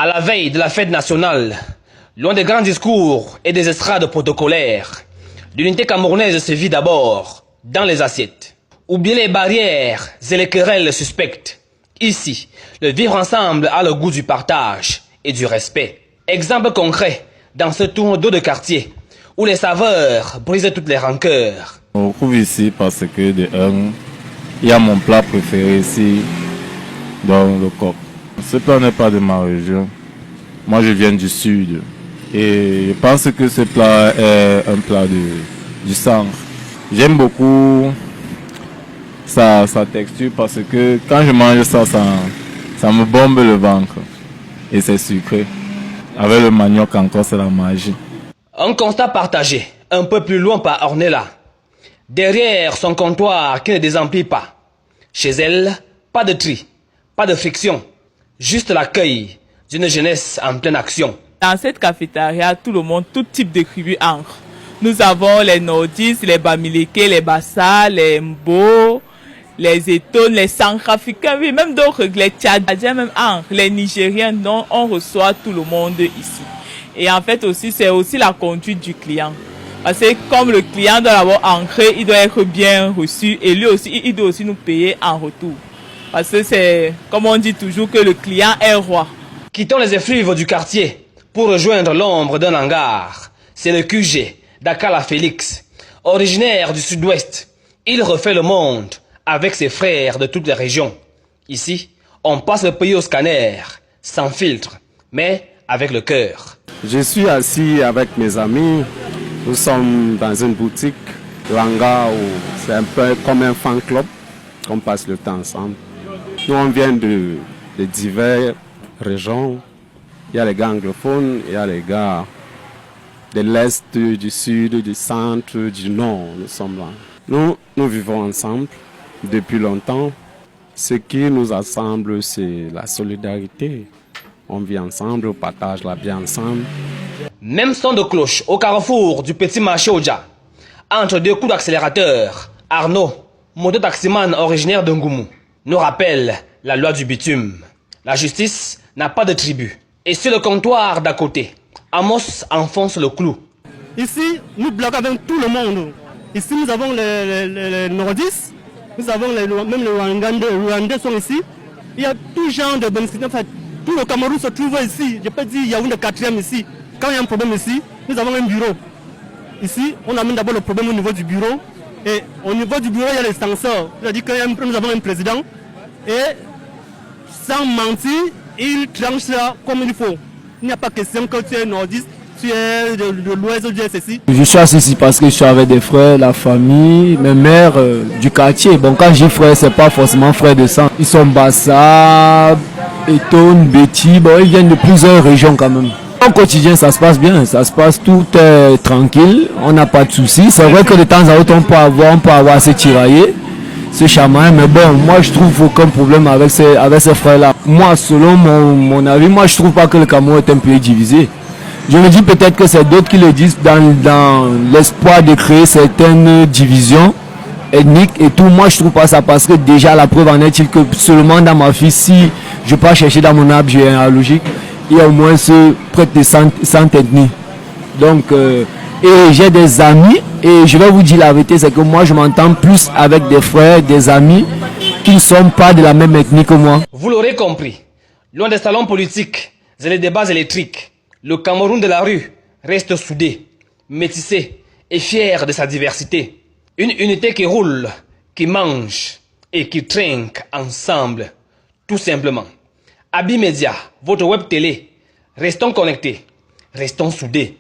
À la veille de la fête nationale, loin des grands discours et des estrades protocolaires, l'unité camerounaise se vit d'abord dans les assiettes. Oubliez les barrières et les querelles suspectes. Ici, le vivre ensemble a le goût du partage et du respect. Exemple concret dans ce tour d'eau de quartier où les saveurs brisent toutes les rancœurs. On retrouve ici parce que de un, il y a mon plat préféré ici, dans le coq. Ce plat n'est pas de ma région. Moi, je viens du sud. Et je pense que ce plat est un plat du centre. J'aime beaucoup sa texture parce que quand je mange ça, ça me bombe le ventre. Et c'est sucré. Avec le manioc encore, c'est la magie. Un constat partagé, un peu plus loin par Ornella. Derrière son comptoir qui ne désemplit pas. Chez elle, pas de tri, pas de friction. Juste l'accueil d'une jeunesse en pleine action. Dans cette cafétéria, tout le monde, tout type de tribus entre. Nous avons les nordistes, les bamileke, les bassa, les mbo, les étones, les centrafricains, oui, même d'autres, les tchadiens, même entre, les nigériens, donc on reçoit tout le monde ici. Et en fait aussi, c'est aussi la conduite du client. Parce que comme le client doit avoir ancré, il doit être bien reçu et lui aussi, il doit aussi nous payer en retour. Parce que c'est, comme on dit toujours, que le client est roi. Quittons les effluves du quartier pour rejoindre l'ombre d'un hangar. C'est le QG d'Akala Félix. Originaire du sud-ouest, il refait le monde avec ses frères de toutes les régions. Ici, on passe le pays au scanner, sans filtre, mais avec le cœur. Je suis assis avec mes amis. Nous sommes dans une boutique, le hangar, c'est un peu comme un fan club. On passe le temps ensemble. Nous, on vient de diverses régions. Il y a les gars anglophones, il y a les gars de l'Est, du Sud, du Centre, du Nord. Nous sommes là. Nous vivons ensemble depuis longtemps. Ce qui nous assemble, c'est la solidarité. On vit ensemble, on partage la vie ensemble. Même son de cloche au carrefour du petit marché Oja. Entre deux coups d'accélérateur, Arnaud, mototaximan originaire de Ngoumou, nous rappelle la loi du bitume. La justice n'a pas de tribu. Et sur le comptoir d'à côté, Amos enfonce le clou. Ici, nous bloquons avec tout le monde. Ici, nous avons les nordistes, nous avons même les Rwandais sont ici. Il y a tout genre de bénéficiaires. En fait, tout le Cameroun se trouve ici. Je peux dire qu'il y a une quatrième ici. Quand il y a un problème ici, nous avons un bureau. Ici, on amène d'abord le problème au niveau du bureau. Et au niveau du bureau, il y a les censeurs. C'est-à-dire que nous avons un président. Et sans mentir, il tranche ça comme il faut. Il n'y a pas question que tu es nordiste, tu es de l'ouest ou du SSI. Je suis assis ici parce que je suis avec des frères, la famille, mes mères du quartier. Bon, quand je dis frère, c'est pas forcément frère de sang. Ils sont Bassa, Etone, Betty, bon, ils viennent de plusieurs régions quand même. Au quotidien, ça se passe bien, ça se passe tout tranquille, on n'a pas de soucis. C'est vrai que de temps en temps, on peut avoir assez tiraillé, ce chaman, mais bon, moi je trouve aucun problème avec ces frères-là. Moi, selon mon avis, moi je trouve pas que le Cameroun est un pays divisé. Je me dis peut-être que c'est d'autres qui le disent dans l'espoir de créer certaines divisions ethniques et tout. Moi je trouve pas ça parce que déjà la preuve en est-il que seulement dans ma fille, si je peux chercher dans mon arbre généalogique, il y a au moins près de 100 ethnies. Donc, et j'ai des amis, et je vais vous dire la vérité, c'est que moi je m'entends plus avec des frères, des amis, qui ne sont pas de la même ethnie que moi. Vous l'aurez compris, loin des salons politiques et les débats électriques, le Cameroun de la rue reste soudé, métissé et fier de sa diversité. Une unité qui roule, qui mange et qui trinque ensemble, tout simplement. Abi Media, votre web télé, restons connectés, restons soudés.